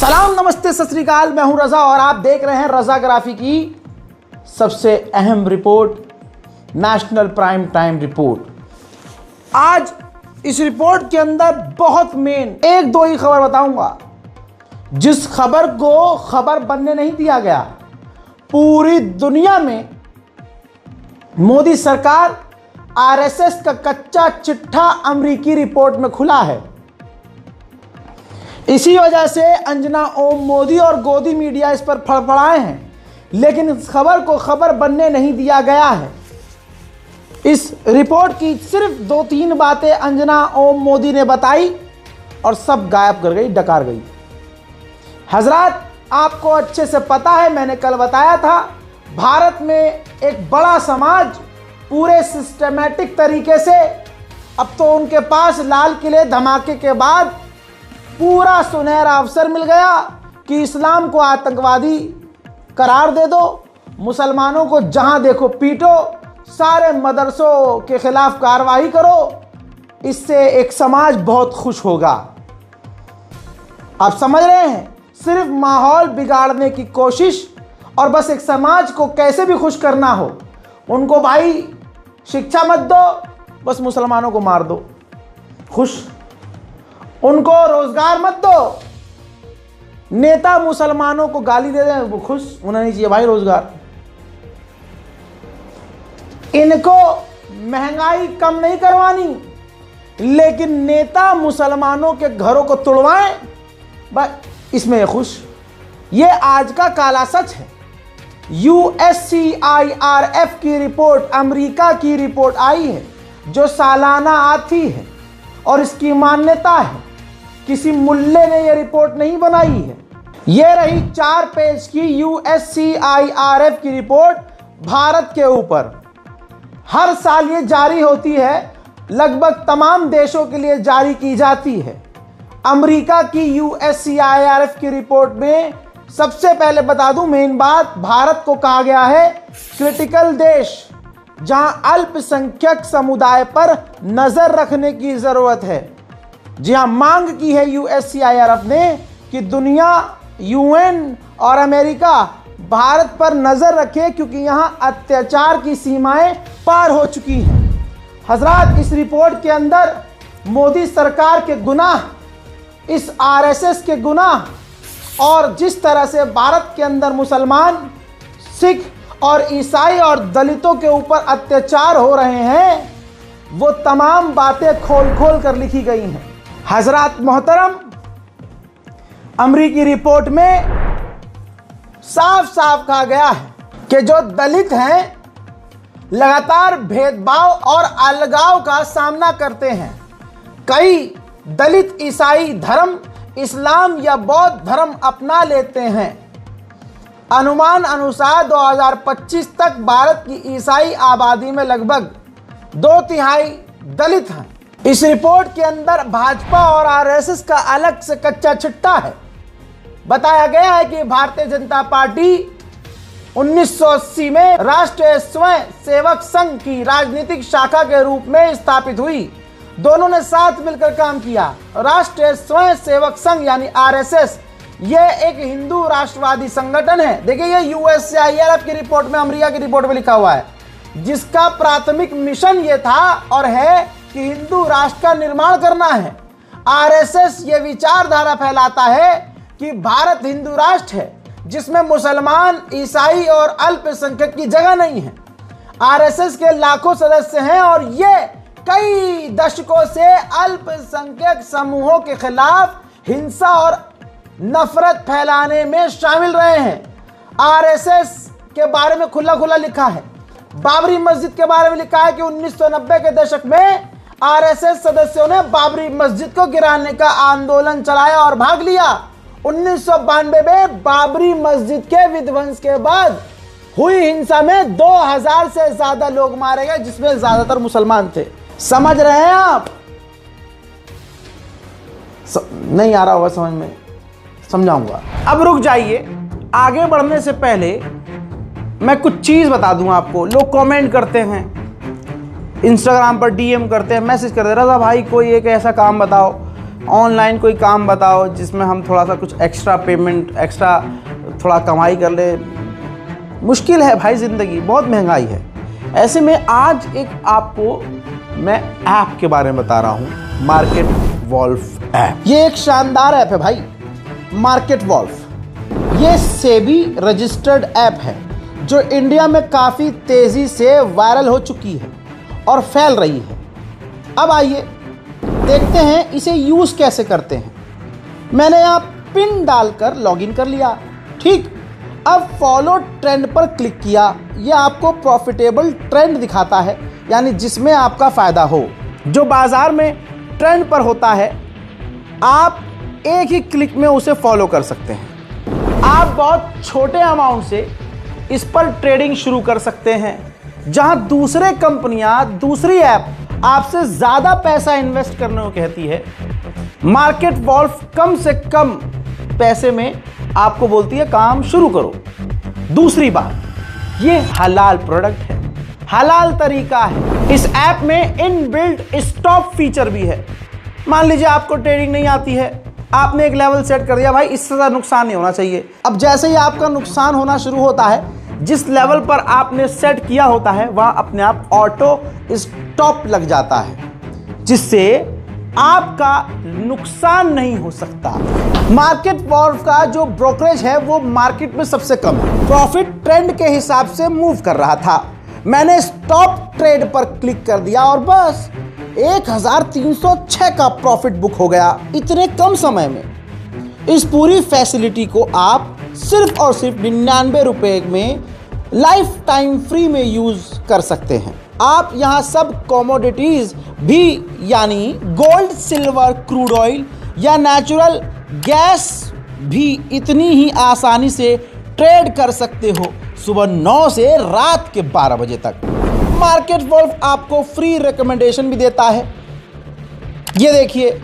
सलाम, नमस्ते, सत श्री अकाल। मैं हूं रजा और आप देख रहे हैं रजाग्राफी की सबसे अहम report, national prime time report. आज इस रिपोर्ट के अंदर बहुत मेन एक दो ही खबर बताऊंगा, जिस खबर को खबर बनने नहीं दिया गया। पूरी दुनिया में मोदी सरकार आरएसएस का कच्चा चिट्ठा अमेरिकी रिपोर्ट में खुला है। इसी वजह से अंजना ओम मोदी और गोदी मीडिया इस पर फड़फड़ाए हैं, लेकिन इस खबर को खबर बनने नहीं दिया गया है। इस रिपोर्ट की सिर्फ 2-3 बातें अंजना ओम मोदी ने बताई और सब गायब कर गई, डकार गई। हजरात, आपको अच्छे से पता है, मैंने कल बताया था, भारत में एक बड़ा समाज पूरे सिस्टमैटिक तरीके से, अब तो उनके पास लाल किले धमाके के बाद पूरा सुनहरा अवसर मिल गया कि इस्लाम को आतंकवादी करार दे दो, मुसलमानों को जहां देखो पीटो, सारे मदरसों के खिलाफ कार्रवाई करो। इससे एक समाज बहुत खुश होगा। आप समझ रहे हैं, सिर्फ माहौल बिगाड़ने की कोशिश और बस एक समाज को कैसे भी खुश करना हो। उनको भाई शिक्षा मत दो, बस मुसलमानों को मार दो, खुश। उनको रोजगार मत दो, नेता मुसलमानों को गाली दे दें, वो खुश, उन्हें नहीं चाहिए भाई रोजगार। इनको महंगाई कम नहीं करवानी, लेकिन नेता मुसलमानों के घरों को तोड़वाएं, बस इसमें ये खुश। ये आज का काला सच है। USCIRF की रिपोर्ट, अमेरिका की रिपोर्ट आई है, जो सालाना आती है और इसकी मान्यता है। किसी मुल्ले ने यह रिपोर्ट नहीं बनाई है। यह रही 4 पेज की USCIRF की रिपोर्ट भारत के ऊपर। हर साल ये जारी होती है, लगभग तमाम देशों के लिए जारी की जाती है। अमेरिका की USCIRF की रिपोर्ट में सबसे पहले बता दूं मेन बात, भारत को कहा गया है क्रिटिकल देश, जहां अल्पसंख्यक समुदाय पर नजर रखने की जरूरत है। जी हां, मांग की है USCIRF ने कि दुनिया, UN और अमेरिका भारत पर नजर रखे, क्योंकि यहां अत्याचार की सीमाएं पार हो चुकी हैं। हजरात, इस रिपोर्ट के अंदर मोदी सरकार के गुनाह, इस RSS के गुनाह और जिस तरह से भारत के अंदर मुसलमान, सिख और ईसाई और दलितों के ऊपर अत्याचार हो रहे हैं, वो तमाम बातें खोल खोल कर लिखी गई हैं। हजरात मोहतरम, अमेरिकी रिपोर्ट में साफ साफ कहा गया है कि जो दलित हैं लगातार भेदभाव और अलगाव का सामना करते हैं। कई दलित ईसाई धर्म, इस्लाम या बौद्ध धर्म अपना लेते हैं। अनुमान अनुसार 2025 तक भारत की ईसाई आबादी में लगभग 2/3 दलित हैं। इस रिपोर्ट के अंदर भाजपा और RSS का अलग से कच्चा चिट्ठा है। बताया गया है कि भारतीय जनता पार्टी 1980 में राष्ट्रीय स्वयं सेवक संघ की राजनीतिक शाखा के रूप में स्थापित हुई। दोनों ने साथ मिलकर काम किया। राष्ट्रीय स्वयं सेवक संघ यानी RSS, यह एक हिंदू राष्ट्रवादी संगठन है। देखिए, यह USCIRF की रिपोर्ट में, अमेरिका की रिपोर्ट में लिखा हुआ है, जिसका प्राथमिक मिशन यह था और है कि हिंदू राष्ट्र का निर्माण करना है। RSS ये विचारधारा फैलाता है कि भारत हिंदू राष्ट्र है, जिसमें मुसलमान, ईसाई और अल्पसंख्यक की जगह नहीं है। RSS के लाखों सदस्य हैं और ये कई दशकों से अल्पसंख्यक समूहों के खिलाफ हिंसा और नफरत फैलाने में शामिल रहे हैं। RSS के बारे में खुला खुला लिखा है। बाबरी मस्जिद के बारे में लिखा है कि 1990 के दशक में RSS सदस्यों ने बाबरी मस्जिद को गिराने का आंदोलन चलाया और भाग लिया। 1992 में बाबरी मस्जिद के विध्वंस के बाद हुई हिंसा में 2000 से ज्यादा लोग मारे गए, जिसमें ज्यादातर मुसलमान थे। समझ रहे हैं आप? नहीं आ रहा होगा समझ में, समझाऊंगा। अब रुक जाइए, आगे बढ़ने से पहले मैं कुछ चीज बता दूं आपको। लोग कमेंट करते हैं, इंस्टाग्राम पर DM करते हैं, मैसेज करते हैं, रजा भाई कोई एक ऐसा काम बताओ ऑनलाइन कोई काम बताओ जिसमें हम थोड़ा सा कुछ एक्स्ट्रा पेमेंट, एक्स्ट्रा थोड़ा कमाई कर ले। मुश्किल है भाई, ज़िंदगी बहुत महंगाई है। ऐसे में आज एक आपको मैं ऐप के बारे में बता रहा हूँ, मार्केट वॉल्फ ऐप। ये एक शानदार ऐप है भाई, मार्केट वॉल्फ। ये सेबी रजिस्टर्ड ऐप है जो इंडिया में काफ़ी तेज़ी से वायरल हो चुकी है और फैल रही है। अब आइए देखते हैं इसे यूज़ कैसे करते हैं। मैंने यहाँ पिन डालकर लॉगिन कर लिया, ठीक। अब फॉलो ट्रेंड पर क्लिक किया। यह आपको प्रॉफिटेबल ट्रेंड दिखाता है, यानी जिसमें आपका फ़ायदा हो, जो बाज़ार में ट्रेंड पर होता है। आप एक ही क्लिक में उसे फॉलो कर सकते हैं। आप बहुत छोटे अमाउंट से इस पर ट्रेडिंग शुरू कर सकते हैं, जहां दूसरे कंपनियां, दूसरी ऐप आपसे ज़्यादा पैसा इन्वेस्ट करने को कहती है। मार्केट वॉल्फ कम से कम पैसे में आपको बोलती है काम शुरू करो। दूसरी बात, ये हलाल प्रोडक्ट है, हलाल तरीका है। इस ऐप में इनबिल्ट स्टॉप फीचर भी है। मान लीजिए आपको ट्रेडिंग नहीं आती है, आपने एक लेवल सेट कर दिया, भाई इससे ज़्यादा नुकसान नहीं होना चाहिए। अब जैसे ही आपका नुकसान होना शुरू होता है, जिस लेवल पर आपने सेट किया होता है वहाँ अपने आप ऑटो स्टॉप लग जाता है, जिससे आपका नुकसान नहीं हो सकता। मार्केट वॉल्फ का जो ब्रोकरेज है वो मार्केट में सबसे कम है। प्रॉफिट ट्रेंड के हिसाब से मूव कर रहा था। मैंने स्टॉप ट्रेड पर क्लिक कर दिया और बस 1306 का प्रॉफिट बुक हो गया इतने कम समय में। इस पूरी फैसिलिटी को आप सिर्फ और सिर्फ 99 रुपए में लाइफ टाइम फ्री में यूज कर सकते हैं। आप यहाँ सब कमोडिटीज भी, यानी गोल्ड, सिल्वर, क्रूड ऑयल या नेचुरल गैस भी इतनी ही आसानी से ट्रेड कर सकते हो, सुबह 9 से रात के 12 बजे तक। मार्केट वॉल्फ आपको फ्री रिकमेंडेशन भी देता है। ये देखिए,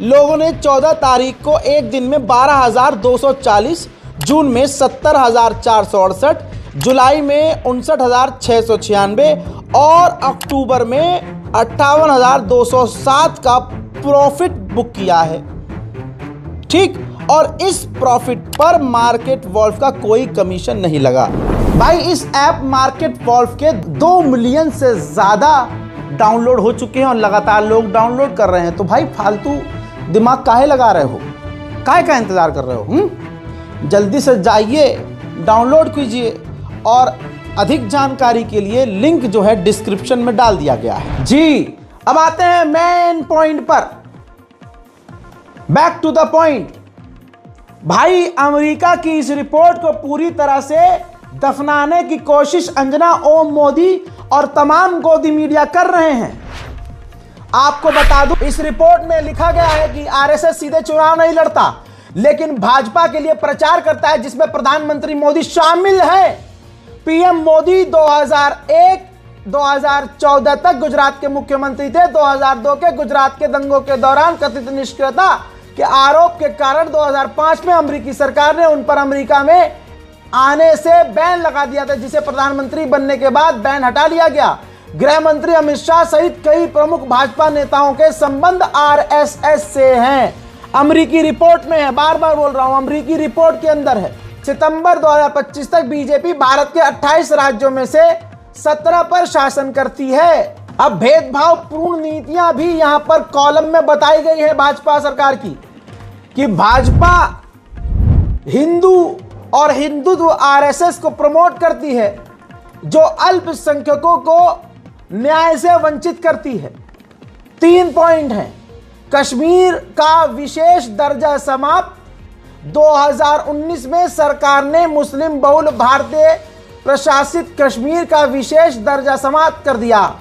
लोगों ने 14 तारीख को एक दिन में 12,240, जून में 70,468, जुलाई में 59,696 और अक्टूबर में 58,207 का प्रॉफिट बुक किया है, ठीक। और इस प्रॉफिट पर मार्केट वॉल्फ का कोई कमीशन नहीं लगा। भाई इस ऐप मार्केट वॉल्फ के 2 मिलियन से ज़्यादा डाउनलोड हो चुके हैं और लगातार लोग डाउनलोड कर रहे हैं। तो भाई फालतू दिमाग काहे लगा रहे हो, काहे का इंतज़ार कर रहे हो? जल्दी से जाइए, डाउनलोड कीजिए। और अधिक जानकारी के लिए लिंक जो है डिस्क्रिप्शन में डाल दिया गया है। जी, अब आते हैं मेन पॉइंट पर। Back to the point. भाई अमेरिका की इस रिपोर्ट को पूरी तरह से दफनाने की कोशिश अंजना, ओम मोदी और तमाम गोदी मीडिया कर रहे हैं। आपको बता दूं, इस रिपोर्ट में लिखा गया है कि आरएसएस सीधे चुनाव नहीं लड़ता, लेकिन भाजपा के लिए प्रचार करता है, जिसमें प्रधानमंत्री मोदी शामिल है। पीएम मोदी 2001-2014 तक गुजरात के मुख्यमंत्री थे। 2002 के गुजरात के दंगों के दौरान कथित निष्क्रियता के आरोप के कारण 2005 में अमेरिकी सरकार ने उन पर अमेरिका में आने से बैन लगा दिया था, जिसे प्रधानमंत्री बनने के बाद बैन हटा लिया गया। गृह मंत्री अमित शाह सहित कई प्रमुख भाजपा नेताओं के संबंध आरएसएस से हैं। अमेरिकी रिपोर्ट में है, बार बार बोल रहा हूं, अमेरिकी रिपोर्ट के अंदर है। सितंबर 2025 तक बीजेपी भारत के 28 राज्यों में से 17 पर शासन करती है। अब भेदभाव पूर्ण नीतियां भी यहां पर कॉलम में बताई गई है भाजपा सरकार की, कि भाजपा हिंदू और हिंदुत्व आरएसएस को प्रमोट करती है, जो अल्पसंख्यकों को न्याय से वंचित करती है। 3 पॉइंट हैं। कश्मीर का विशेष दर्जा समाप्त। 2019 में सरकार ने मुस्लिम बहुल भारतीय प्रशासित कश्मीर का विशेष दर्जा समाप्त कर दिया।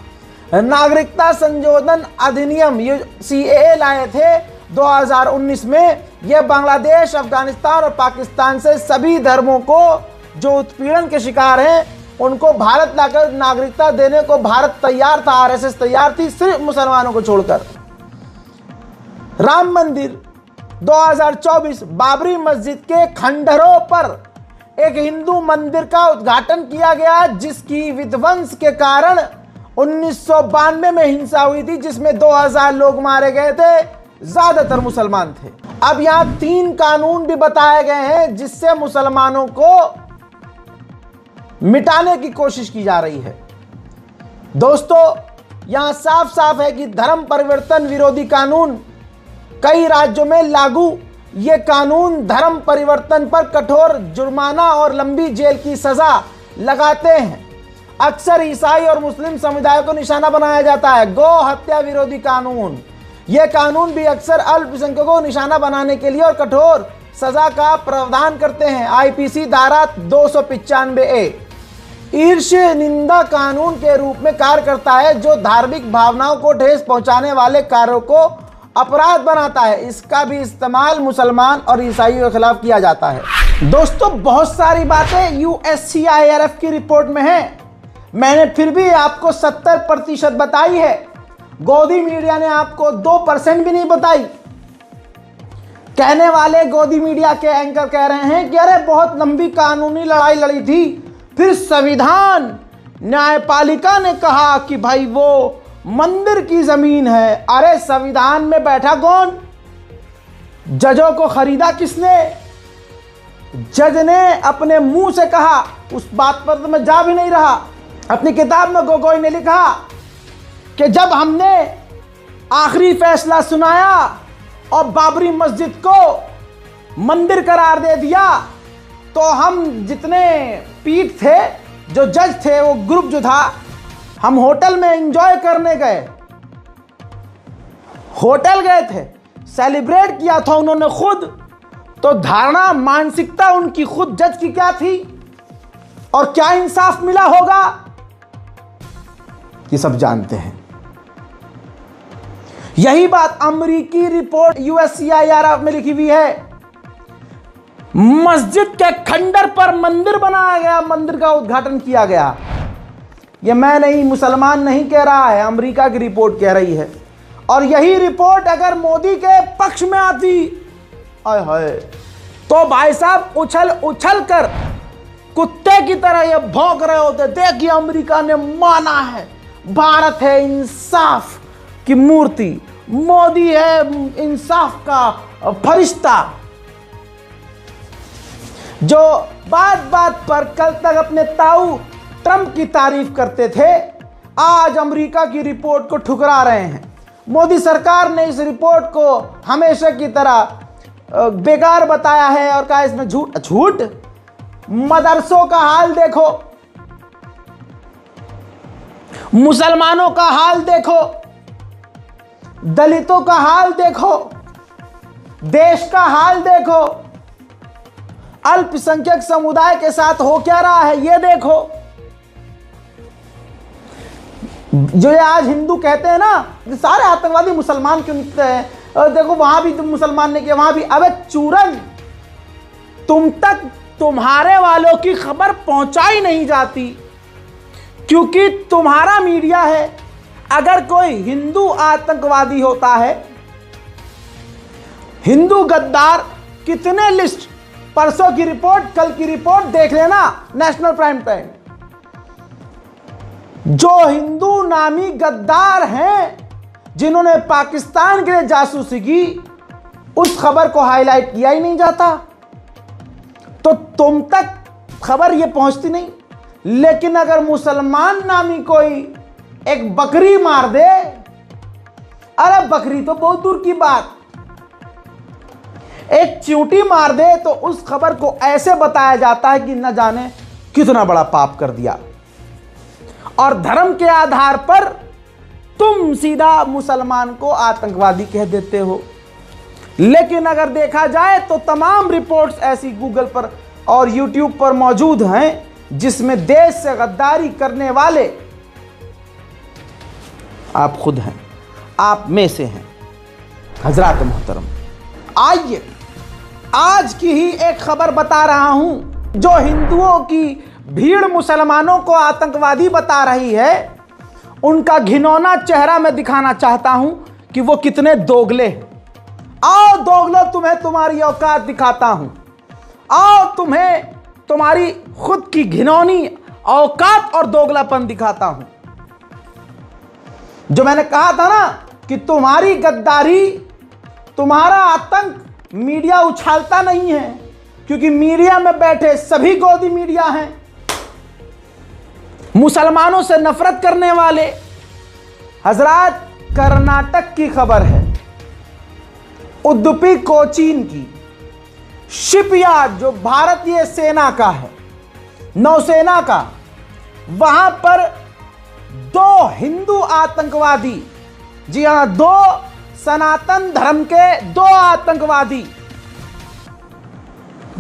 नागरिकता संशोधन अधिनियम सीएए लाए थे 2019 में। यह बांग्लादेश, अफगानिस्तान और पाकिस्तान से सभी धर्मों को जो उत्पीड़न के शिकार हैं उनको भारत लाकर नागरिकता देने को भारत तैयार था, आरएसएस तैयार थी, सिर्फ मुसलमानों को छोड़कर। राम मंदिर 2024, बाबरी मस्जिद के खंडहरों पर एक हिंदू मंदिर का उद्घाटन किया गया, जिसकी विध्वंस के कारण 1992 में हिंसा हुई थी, जिसमें 2000 लोग मारे गए थे। ज्यादातर मुसलमान थे। अब यहां 3 कानून भी बताए गए हैं जिससे मुसलमानों को मिटाने की कोशिश की जा रही है। दोस्तों, यहां साफ साफ है कि धर्म परिवर्तन विरोधी कानून कई राज्यों में लागू। ये कानून धर्म परिवर्तन पर कठोर जुर्माना और लंबी जेल की सजा लगाते हैं। अक्सर ईसाई और मुस्लिम समुदाय को निशाना बनाया जाता है। गौ हत्या विरोधी कानून, यह कानून भी अक्सर अल्पसंख्यकों को निशाना बनाने के लिए और कठोर सजा का प्रावधान करते हैं। आईपीसी धारा 295A ईर्ष्या निंदा कानून के रूप में कार्य करता है, जो धार्मिक भावनाओं को ठेस पहुंचाने वाले कार्यों को अपराध बनाता है। इसका भी इस्तेमाल मुसलमान और ईसाइयों के खिलाफ किया जाता है। दोस्तों, बहुत सारी बातें USCIRF की रिपोर्ट में हैं, मैंने फिर भी आपको 70% बताई है। गोदी मीडिया ने आपको 2% भी नहीं बताई। कहने वाले गोदी मीडिया के एंकर कह रहे हैं कि अरे बहुत लंबी कानूनी लड़ाई लड़ी थी, फिर संविधान न्यायपालिका ने कहा कि भाई वो मंदिर की जमीन है। अरे संविधान में बैठा कौन? जजों को खरीदा किसने? जज ने अपने मुंह से कहा। उस बात पर तो मैं जा भी नहीं रहा। अपनी किताब में गोगोई ने लिखा कि जब हमने आखिरी फैसला सुनाया और बाबरी मस्जिद को मंदिर करार दे दिया, तो हम जितने पीठ थे, जो जज थे, वो ग्रुप जो था, हम होटल में एंजॉय करने गए। होटल गए थे, सेलिब्रेट किया था उन्होंने खुद। तो धारणा, मानसिकता उनकी खुद जज की क्या थी और क्या इंसाफ मिला होगा, ये सब जानते हैं। यही बात अमेरिकी रिपोर्ट USCIRF में लिखी हुई है। मस्जिद के खंडर पर मंदिर बनाया गया, मंदिर का उद्घाटन किया गया। यह मैं नहीं, मुसलमान नहीं कह रहा है, अमेरिका की रिपोर्ट कह रही है। और यही रिपोर्ट अगर मोदी के पक्ष में आती, आय हाय, तो भाई साहब उछल उछल कर कुत्ते की तरह ये भौंक रहे होते। देखिए, अमेरिका ने माना है, भारत है इंसाफ की मूर्ति, मोदी है इंसाफ का फरिश्ता। जो बात बात पर कल तक अपने ताऊ ट्रंप की तारीफ करते थे, आज अमेरिका की रिपोर्ट को ठुकरा रहे हैं। मोदी सरकार ने इस रिपोर्ट को हमेशा की तरह बेकार बताया है और कहा इसमें झूठ। मदरसों का हाल देखो, मुसलमानों का हाल देखो, दलितों का हाल देखो, देश का हाल देखो, अल्पसंख्यक समुदाय के साथ हो क्या रहा है ये देखो। जो ये आज हिंदू कहते हैं ना, सारे आतंकवादी मुसलमान क्यों निकलते हैं, देखो वहां भी मुसलमान ने किया, वहां भी। अबे चूरन, तुम तक तुम्हारे वालों की खबर पहुंचाई नहीं जाती क्योंकि तुम्हारा मीडिया है। अगर कोई हिंदू आतंकवादी होता है, हिंदू गद्दार, कितने लिस्ट, परसों की रिपोर्ट, कल की रिपोर्ट देख लेना, नेशनल प्राइम टाइम। जो हिंदू नामी गद्दार हैं जिन्होंने पाकिस्तान के लिए जासूसी की, उस खबर को हाईलाइट किया ही नहीं जाता, तो तुम तक खबर ये पहुंचती नहीं। लेकिन अगर मुसलमान नामी कोई एक बकरी मार दे, अरे बकरी तो बहुत दूर की बात, एक चींटी मार दे, तो उस खबर को ऐसे बताया जाता है कि न जाने कितना बड़ा पाप कर दिया। और धर्म के आधार पर तुम सीधा मुसलमान को आतंकवादी कह देते हो। लेकिन अगर देखा जाए तो तमाम रिपोर्ट्स ऐसी गूगल पर और यूट्यूब पर मौजूद हैं जिसमें देश से गद्दारी करने वाले आप खुद हैं, आप में से हैं। हजरात मोहतरम, आइए आज की ही एक खबर बता रहा हूं जो हिंदुओं की भीड़ मुसलमानों को आतंकवादी बता रही है। उनका घिनौना चेहरा मैं दिखाना चाहता हूं कि वो कितने दोगले हैं। आओ दोगलो, तुम्हें तुम्हारी औकात दिखाता हूं। आओ तुम्हें तुम्हारी खुद की घिनौनी औकात और दोगलापन दिखाता हूं। जो मैंने कहा था ना कि तुम्हारी गद्दारी तुम्हारा आतंक मीडिया उछालता नहीं है, क्योंकि मीडिया में बैठे सभी गोदी मीडिया हैं, मुसलमानों से नफरत करने वाले। हजरात, कर्नाटक की खबर है, उडुपी कोचीन की शिपयार्ड जो भारतीय सेना का है, नौसेना का, वहां पर 2 हिंदू आतंकवादी, जी हां 2 सनातन धर्म के 2 आतंकवादी,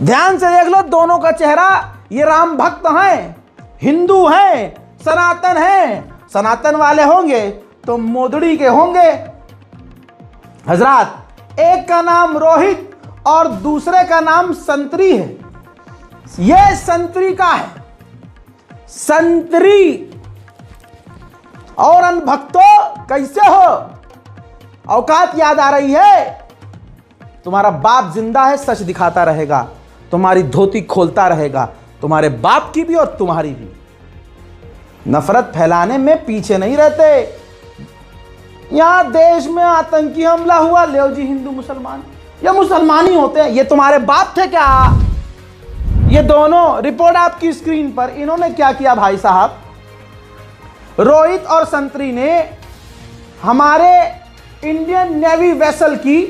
ध्यान से देख लो दोनों का चेहरा, ये राम भक्त हैं, हिंदू हैं, सनातन हैं। सनातन वाले होंगे तो मोदड़ी के होंगे। हजरात, एक का नाम रोहित और दूसरे का नाम संतरी है। यह संतरी का है, संतरी। और अनभक्तों, कैसे हो? औकात याद आ रही है? तुम्हारा बाप जिंदा है, सच दिखाता रहेगा, तुम्हारी धोती खोलता रहेगा, तुम्हारे बाप की भी और तुम्हारी भी। नफरत फैलाने में पीछे नहीं रहते। यहां देश में आतंकी हमला हुआ, ले जी हिंदू मुसलमान, ये मुसलमान ही होते हैं, ये तुम्हारे बाप थे क्या? ये दोनों रिपोर्ट आपकी स्क्रीन पर, इन्होंने क्या किया भाई साहब? रोहित और संतरी ने हमारे इंडियन नेवी वेसल की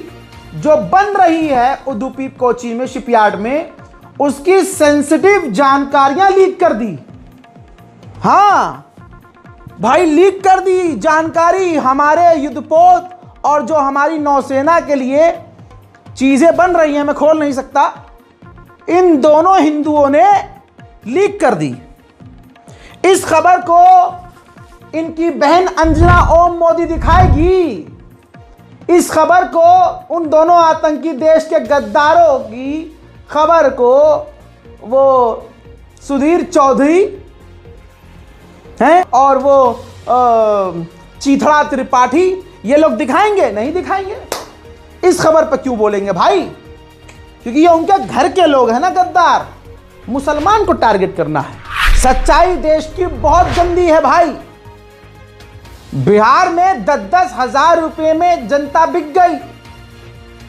जो बन रही है उडुपी कोचीन में शिपयार्ड में, उसकी सेंसिटिव जानकारियां लीक कर दी। हां भाई, लीक कर दी जानकारी। हमारे युद्धपोत और जो हमारी नौसेना के लिए चीजें बन रही हैं, मैं खोल नहीं सकता, इन दोनों हिंदुओं ने लीक कर दी। इस खबर को इनकी बहन अंजना ओम मोदी दिखाएगी। इस खबर को, उन दोनों आतंकी देश के गद्दारों की खबर को वो सुधीर चौधरी हैं और वो चीथड़ा त्रिपाठी, ये लोग दिखाएंगे? नहीं दिखाएंगे। इस खबर पर क्यों बोलेंगे भाई? क्योंकि ये उनके घर के लोग हैं ना गद्दार। मुसलमान को टारगेट करना है। सच्चाई देश की बहुत गंदी है भाई। बिहार में 10-10 हजार रुपए में जनता बिक गई,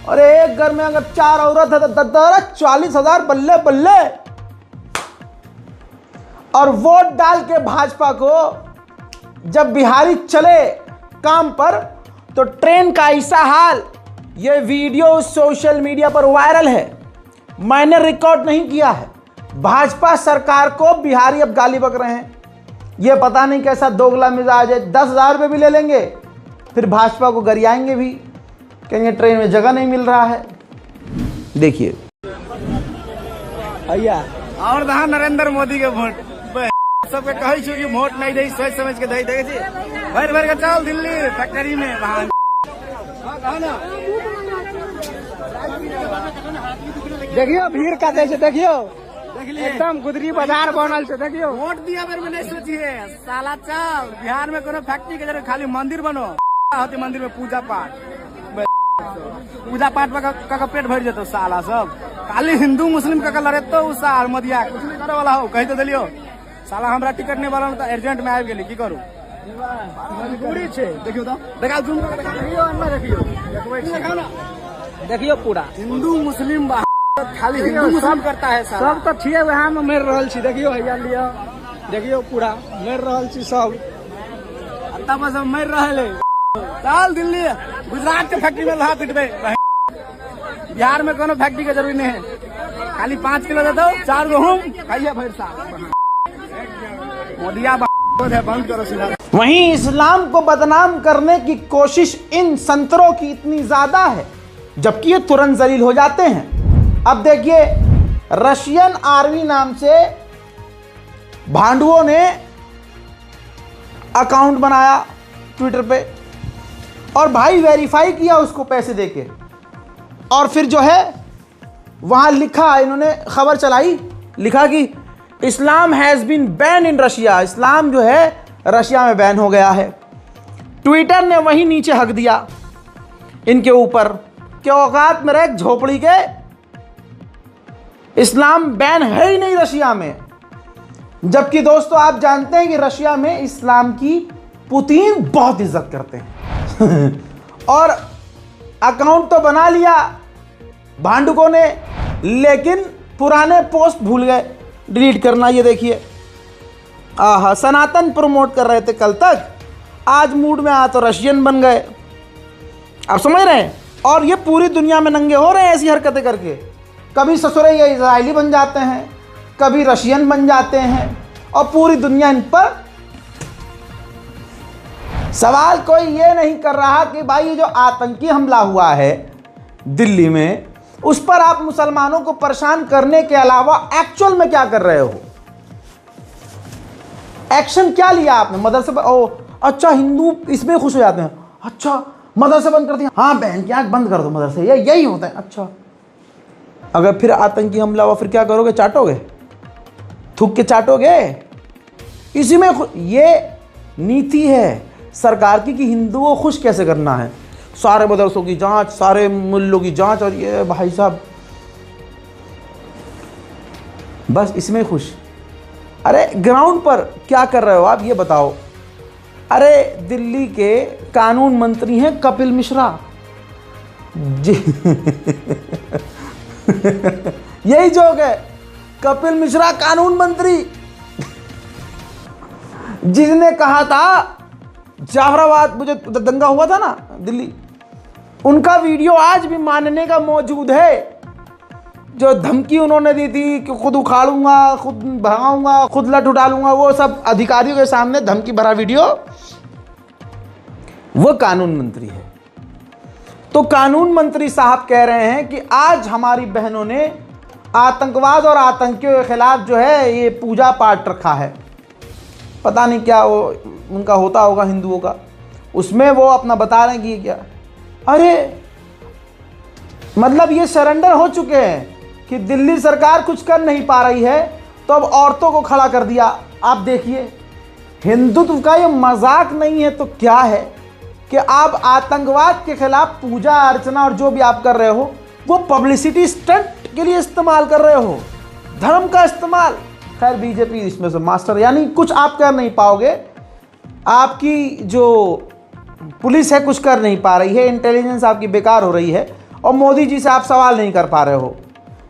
और एक घर में अगर 4 औरत है तो 40,000 बल्ले बल्ले। और वोट डाल के भाजपा को जब बिहारी चले काम पर, तो ट्रेन का ऐसा हाल। यह वीडियो सोशल मीडिया पर वायरल है, मैंने रिकॉर्ड नहीं किया है। भाजपा सरकार को बिहारी अब गाली बक रहे हैं। यह पता नहीं कैसा दोगला मिजाज है, 10,000 रुपये भी ले लेंगे, फिर भाजपा को गरियाएंगे भी, कहेंगे ट्रेन में जगह नहीं मिल रहा है। देखिए भैया, और दहा नरेंद्र मोदी के वोट सबके कहे छो कि वोट नहीं दे, सोच समझ के दे दे। भर भर के चल दिल्ली फैक्ट्री में वहां देखियो भीड़ का देश, देखियो एकदम गुदरी बाजार बनल से। देखियो वोट दिया बेर में नहीं सोचिए साला, चल बिहार में कोनो फैक्ट्री के जगह खाली मंदिर बनो होती, मंदिर में पूजा पाठ का पेट भर जेतो साला सब। खाली हिंदू मुस्लिम का लड़े तो साल मदिया कुछ नहीं करे वाला हो, कही तो दिलियो साला हमरा टिकट नहीं बनल तो अर्जेंट में आबि गेली, की करू? दूरी छे, देखियो तो देखा जूम करके देखियो, अंदर देखियो, देखियो पूरा हिंदू मुस्लिम खाली हिंदू मुस्लिम करता है साला। सब तो छिए वहां में मर रहल छी, देखियो हैया लिया, देखियो पूरा मर रहल छी सब, तब सब मर रहले। चल दिल्ली गुजरात के फैक्ट्री में लहा पिटबे, बिहार में कोनो फैक्ट्री के जरूरी नहीं है। खाली 5 किलो दे दो, 4 गेहूं खाइए भर साल। मोदिया बंद करो सीधा। वहीं इस्लाम को बदनाम करने की कोशिश इन संतरों की इतनी ज्यादा है, जबकि ये तुरंत जलील हो जाते हैं। अब देखिए, रशियन आर्मी नाम से भांडुओं ने अकाउंट बनाया ट्विटर पे, और भाई वेरीफाई किया उसको पैसे देके, और फिर जो है वहां लिखा, इन्होंने खबर चलाई, लिखा कि Islam has been ban in Russia. Islam जो है रशिया में बैन हो गया है। ट्विटर ने वहीं नीचे हक दिया इनके ऊपर कि औकात में रह झोपड़ी के, इस्लाम बैन है ही नहीं रशिया में। जबकि दोस्तों आप जानते हैं कि रशिया में इस्लाम की पुतिन बहुत इज्जत करते हैं और अकाउंट तो बना लिया भांडुकों ने, लेकिन पुराने पोस्ट भूल गए डिलीट करना। ये देखिए, आहा, सनातन प्रमोट कर रहे थे कल तक, आज मूड में आ तो रशियन बन गए। आप समझ रहे हैं? और ये पूरी दुनिया में नंगे हो रहे हैं ऐसी हरकतें करके। कभी ससुरे ये इजरायली बन जाते हैं, कभी रशियन बन जाते हैं, और पूरी दुनिया इन पर। सवाल कोई ये नहीं कर रहा कि भाई ये जो आतंकी हमला हुआ है दिल्ली में, उस पर आप मुसलमानों को परेशान करने के अलावा एक्चुअल में क्या कर रहे हो? एक्शन क्या लिया आपने? मदरसे पर, ओ अच्छा, हिंदू इसमें खुश हो जाते हैं, अच्छा मदरसे बंद कर दिया, हाँ बहन की आंख बंद कर दो मदरसे, यही होता है। अच्छा, अगर फिर आतंकी हमला हुआ फिर क्या करोगे? चाटोगे, थूक के चाटोगे? इसी में ये नीति है सरकार की कि हिंदुओं को खुश कैसे करना है। सारे मदरसों की जांच, सारे मुल्लों की जांच, और ये भाई साहब बस इसमें खुश। अरे ग्राउंड पर क्या कर रहे हो आप, ये बताओ। अरे दिल्ली के कानून मंत्री हैं कपिल मिश्रा जी यही जोक है, कपिल मिश्रा कानून मंत्री, जिसने कहा था जाफराबाद मुझे दंगा हुआ था ना दिल्ली, उनका वीडियो आज भी मानने का मौजूद है। जो धमकी उन्होंने दी थी कि खुद उखाड़ूंगा, खुद भगाऊंगा, खुद लट उठा लूंगा, वो सब अधिकारियों के सामने धमकी भरा वीडियो, वो कानून मंत्री है। तो कानून मंत्री साहब कह रहे हैं कि आज हमारी बहनों ने आतंकवाद और आतंकियों के खिलाफ जो है ये पूजा पाठ रखा है, पता नहीं क्या वो उनका होता होगा हिंदुओं का, उसमें वो अपना बता रहे हैं कि ये क्या। अरे मतलब ये सरेंडर हो चुके हैं कि दिल्ली सरकार कुछ कर नहीं पा रही है, तो अब औरतों को खड़ा कर दिया। आप देखिए, हिंदुत्व का ये मजाक नहीं है तो क्या है कि आप आतंकवाद के खिलाफ पूजा अर्चना और जो भी आप कर रहे हो वो पब्लिसिटी स्टंट के लिए इस्तेमाल कर रहे हो, धर्म का इस्तेमाल। खैर बीजेपी इसमें से मास्टर, यानी कुछ आप कर नहीं पाओगे, आपकी जो पुलिस है कुछ कर नहीं पा रही है, इंटेलिजेंस आपकी बेकार हो रही है, और मोदी जी से आप सवाल नहीं कर पा रहे हो,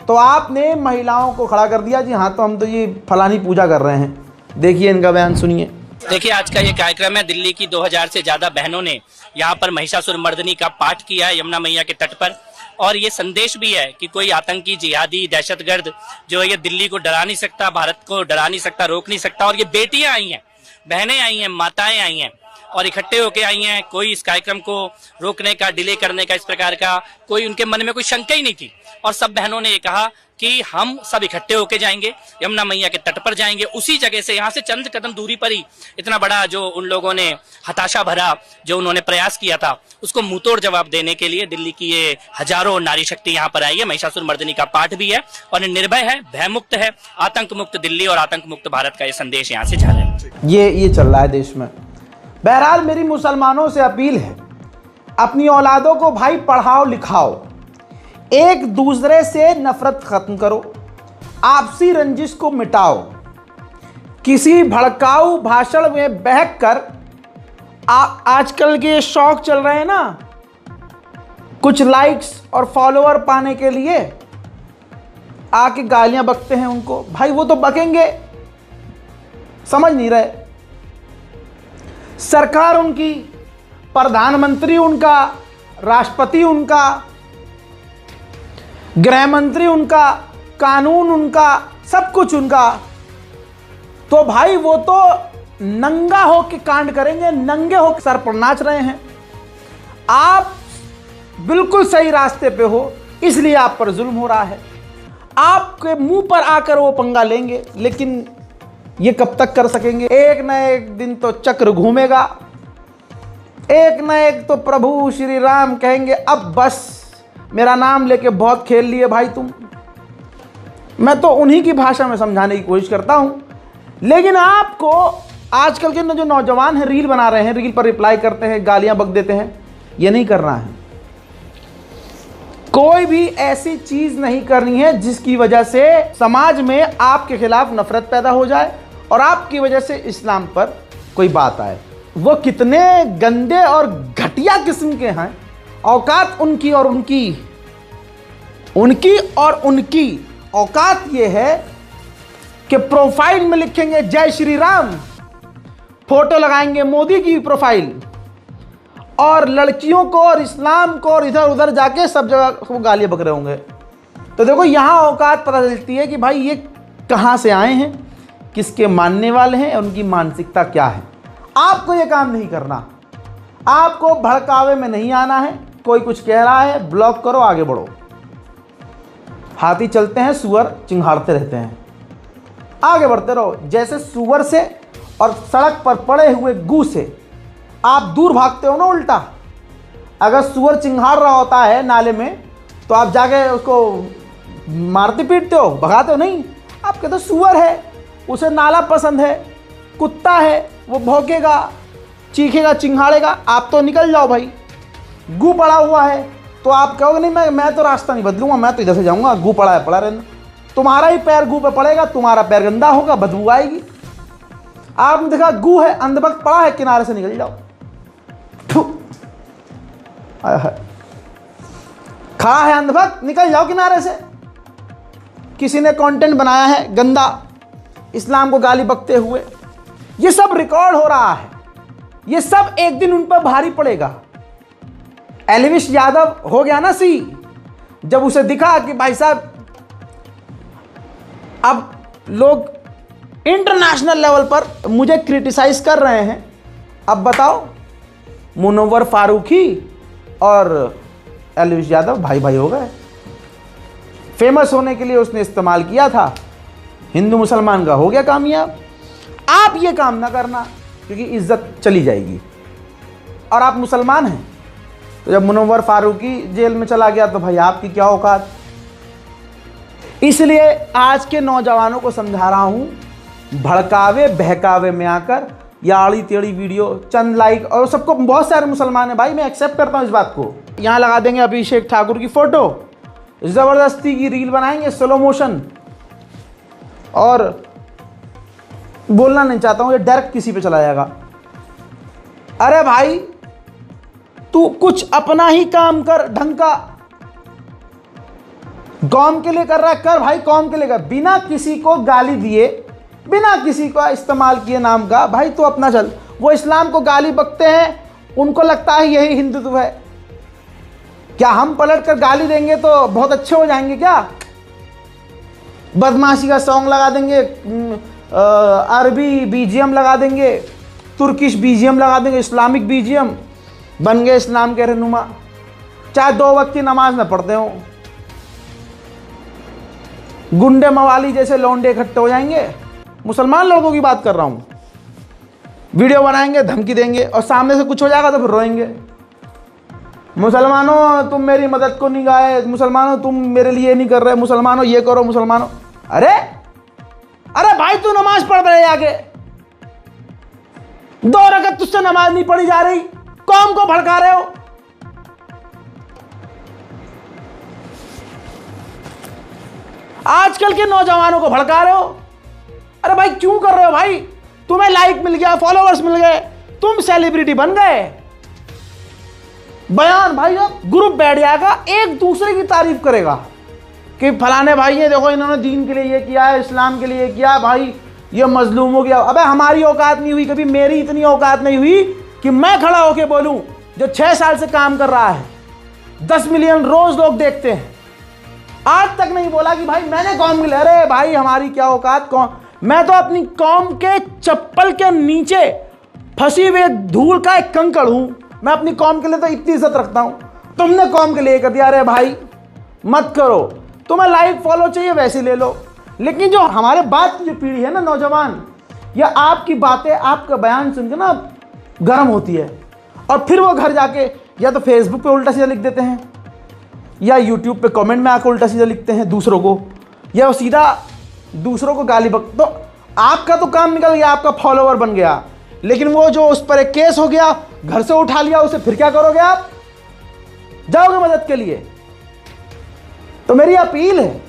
तो आपने महिलाओं को खड़ा कर दिया जी हाँ तो हम तो ये फलानी पूजा कर रहे हैं। देखिए इनका बयान सुनिए। देखिए आज का ये कार्यक्रम है, दिल्ली की 2000 से ज्यादा बहनों ने यहाँ पर महिषासुरमर्दिनी का पाठ किया है यमुना मैया के तट पर, और ये संदेश भी है कि कोई आतंकी, जिहादी, दहशतगर्द जो है ये दिल्ली को डरा नहीं सकता, भारत को डरा नहीं सकता, रोक नहीं सकता। और ये बेटियां आई हैं, बहनें आई हैं, माताएं आई हैं और इकट्ठे होके आई हैं। कोई इस कार्यक्रम को रोकने का, डिले करने का, इस प्रकार का कोई उनके मन में कोई शंका ही नहीं थी। और सब बहनों ने ये कहा कि हम सब इकट्ठे होके जाएंगे, यमुना मैया के तट पर जाएंगे, उसी जगह से, यहाँ से चंद कदम दूरी पर ही इतना बड़ा जो उन लोगों ने हताशा भरा जो उन्होंने प्रयास किया था उसको मुंहतोड़ जवाब देने के लिए दिल्ली की ये हजारों नारी शक्ति यहाँ पर आई है। महिषासुरमर्दिनी का पाठ भी है और निर्भय है, भयमुक्त है, आतंक मुक्त दिल्ली और आतंक मुक्त भारत का ये संदेश यहाँ से जा रहा है। ये चल रहा है देश में। बहरहाल मेरी मुसलमानों से अपील है, अपनी औलादों को भाई पढ़ाओ लिखाओ, एक दूसरे से नफरत खत्म करो, आपसी रंजिश को मिटाओ। किसी भड़काऊ भाषण में बहक कर आजकल के शौक चल रहे हैं ना, कुछ लाइक्स और फॉलोअर पाने के लिए आके गालियां बकते हैं उनको, भाई वो तो बकेंगे, समझ नहीं रहे। सरकार उनकी, प्रधानमंत्री उनका, राष्ट्रपति उनका, गृह मंत्री उनका, कानून उनका, सब कुछ उनका, तो भाई वो तो नंगा होके कांड करेंगे, नंगे होके सर पर नाच रहे हैं। आप बिल्कुल सही रास्ते पे हो, इसलिए आप पर जुल्म हो रहा है। आपके मुंह पर आकर वो पंगा लेंगे, लेकिन ये कब तक कर सकेंगे? एक न एक दिन तो चक्र घूमेगा, एक न एक तो प्रभु श्री राम कहेंगे अब बस, मेरा नाम लेके बहुत खेल लिए भाई तुम। मैं तो उन्हीं की भाषा में समझाने की कोशिश करता हूं, लेकिन आपको आजकल के जो नौजवान हैं रील बना रहे हैं, रील पर रिप्लाई करते हैं, गालियां बक देते हैं, ये नहीं करना है। कोई भी ऐसी चीज नहीं करनी है जिसकी वजह से समाज में आपके खिलाफ नफरत पैदा हो जाए और आपकी वजह से इस्लाम पर कोई बात आए। वो कितने गंदे और घटिया किस्म के हैं औकात उनकी और उनकी औकात ये है कि प्रोफाइल में लिखेंगे जय श्री राम, फोटो लगाएंगे मोदी की प्रोफाइल, और लड़कियों को और इस्लाम को और इधर उधर जाके सब जगह को गालियां बक रहे होंगे। तो देखो यहाँ औकात पता चलती है कि भाई ये कहाँ से आए हैं, किसके मानने वाले हैं और उनकी मानसिकता क्या है। आपको ये काम नहीं करना, आपको भड़कावे में नहीं आना है। कोई कुछ कह रहा है ब्लॉक करो, आगे बढ़ो। हाथी चलते हैं, सुअर चिंघाड़ते रहते हैं, आगे बढ़ते रहो। जैसे सुअर से और सड़क पर पड़े हुए गू से आप दूर भागते हो ना, उल्टा। अगर सुअर चिंघाड़ रहा होता है नाले में तो आप जाके उसको मारते पीटते हो, भगाते हो नहीं। आप कहते हो सुअर है, उसे नाला पसंद है, कुत्ता है, वो भौंकेगा, चीखेगा, चिंघाड़ेगा, आप तो निकल जाओ भाई। गू पड़ा हुआ है तो आप कहोगे नहीं मैं तो रास्ता नहीं बदलूंगा, मैं तो इधर से जाऊंगा, गू पड़ा है पड़ा रहना। तुम्हारा ही पैर गू पे पड़ेगा, तुम्हारा पैर गंदा होगा, बदबू आएगी। आपने देखा गू है, अंधभक्त पड़ा है, किनारे से निकल जाओ। खड़ा है अंधभक्त, निकल जाओ किनारे से। किसी ने कंटेंट बनाया है गंदा, इस्लाम को गाली बकते हुए, ये सब रिकॉर्ड हो रहा है। ये सब एक दिन उन पर भारी पड़ेगा। एलविश यादव हो गया ना सी, जब उसे दिखा कि भाई साहब अब लोग इंटरनेशनल लेवल पर मुझे क्रिटिसाइज कर रहे हैं, अब बताओ मुनव्वर फारूकी और एलविश यादव भाई भाई हो गए। फेमस होने के लिए उसने इस्तेमाल किया था, हिंदू मुसलमान का हो गया कामयाब। आप ये काम ना करना, क्योंकि इज्जत चली जाएगी। और आप मुसलमान हैं, तो जब मुनव्वर फारूकी जेल में चला गया तो भाई आपकी क्या औकात। इसलिए आज के नौजवानों को समझा रहा हूं, भड़कावे बहकावे में आकर या आड़ी टेढ़ी वीडियो, चंद लाइक, और सबको बहुत सारे मुसलमान हैं भाई, मैं एक्सेप्ट करता हूं इस बात को। यहाँ लगा देंगे अभिषेक ठाकुर की फोटो, जबरदस्ती की रील बनाएंगे स्लो मोशन, और बोलना नहीं चाहता हूं, ये डायरेक्ट किसी पे चला जाएगा। अरे भाई तू कुछ अपना ही काम कर, ढंग का। कौम के लिए कर रहा है, कर भाई, कौम के लिए कर, बिना किसी को गाली दिए, बिना किसी को इस्तेमाल किए नाम का। भाई तू अपना चल। वो इस्लाम को गाली बकते हैं, उनको लगता है यही हिंदुत्व है। क्या हम पलट कर गाली देंगे तो बहुत अच्छे हो जाएंगे क्या? बदमाशी का सॉन्ग लगा देंगे, अरबी बीजीएम लगा देंगे, तुर्किश बीजीएम लगा देंगे, इस्लामिक बीजीएम, बन गए इस्लाम के रहनुमा। चाहे 2 वक्त की नमाज न पढ़ते हो, गुंडे मवाली जैसे लौंडे इकट्ठे हो जाएंगे। मुसलमान लोगों की बात कर रहा हूं। वीडियो बनाएंगे, धमकी देंगे, और सामने से कुछ हो जाएगा तो फिर रोएंगे। मुसलमानों तुम मेरी मदद को नहीं गाए, मुसलमानों तुम मेरे लिए नहीं कर रहे, मुसलमानों ये करो, मुसलमानों। अरे भाई तू नमाज पढ़ रहे आगे, 2 रकअत तुझसे नमाज नहीं पढ़ी जा रही, कौम को भड़का रहे हो। आजकल के नौजवानों को भड़का रहे हो। अरे भाई क्यों कर रहे हो भाई? तुम्हें लाइक मिल गया, फॉलोअर्स मिल गए, तुम सेलिब्रिटी बन गए। बयान भाई, अब ग्रुप बैठ जाएगा, एक दूसरे की तारीफ करेगा कि फलाने भाई ये देखो इन्होंने दीन के लिए ये किया है, इस्लाम के लिए किया, भाई ये मजलूम हो गया। अबे हमारी औकात नहीं हुई कभी, मेरी इतनी औकात नहीं हुई कि मैं खड़ा होके बोलूं, जो 6 साल से काम कर रहा है, 10 मिलियन रोज लोग देखते हैं, आज तक नहीं बोला कि भाई मैंने कौम के लिए। अरे भाई हमारी क्या औकात, कौन, मैं तो अपनी कौम के चप्पल के नीचे फंसी हुई धूल का एक कंकड़ हूं। मैं अपनी कौम के लिए तो इतनी इज्जत रखता हूं, तुमने कौम के लिए कर दिया। अरे भाई मत करो, तुम्हें लाइक फॉलो चाहिए वैसे ले लो। लेकिन जो हमारे बाद की जो पीढ़ी है ना, नौजवान, या आपकी बातें, आपका बयान सुनकर ना गर्म होती है, और फिर वो घर जाके या तो फेसबुक पे उल्टा सीधा लिख देते हैं, या यूट्यूब पे कमेंट में आकर उल्टा सीधा लिखते हैं दूसरों को, या वो सीधा दूसरों को गाली बक। तो आपका तो काम निकल गया, आपका फॉलोवर बन गया, लेकिन वो जो उस पर एक केस हो गया, घर से उठा लिया उसे, फिर क्या करोगे आप? जाओगे मदद के लिए? तो मेरी अपील है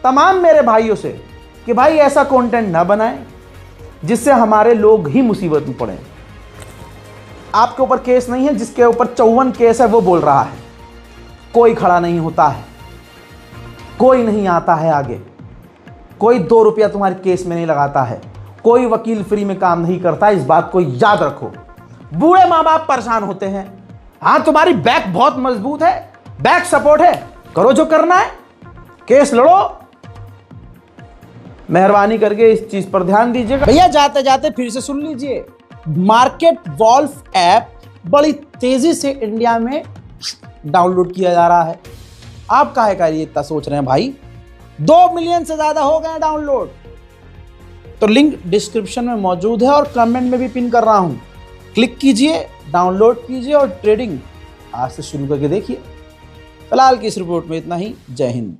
तमाम मेरे भाइयों से कि भाई ऐसा कंटेंट ना बनाएं जिससे हमारे लोग ही मुसीबत में पड़े। आपके ऊपर केस नहीं है, जिसके ऊपर 54 केस है वो बोल रहा है। कोई खड़ा नहीं होता है, कोई नहीं आता है आगे, कोई 2 रुपया तुम्हारे केस में नहीं लगाता है, कोई वकील फ्री में काम नहीं करता। इस बात को याद रखो। बूढ़े माँ बाप परेशान होते हैं। हाँ, तुम्हारी बैक बहुत मजबूत है, बैक सपोर्ट है, करो जो करना है, केस लड़ो। मेहरबानी करके इस चीज पर ध्यान दीजिएगा। भैया जाते जाते फिर से सुन लीजिए, मार्केट वॉल्फ ऐप बड़ी तेजी से इंडिया में डाउनलोड किया जा रहा है। आप काहे का ये इतना सोच रहे हैं भाई? 2 मिलियन से ज्यादा हो गए डाउनलोड। तो लिंक डिस्क्रिप्शन में मौजूद है और कमेंट में भी पिन कर रहा हूं। क्लिक कीजिए, डाउनलोड कीजिए और ट्रेडिंग आज से शुरू करके देखिए। फिलहाल की इस रिपोर्ट में इतना ही। जय हिंद।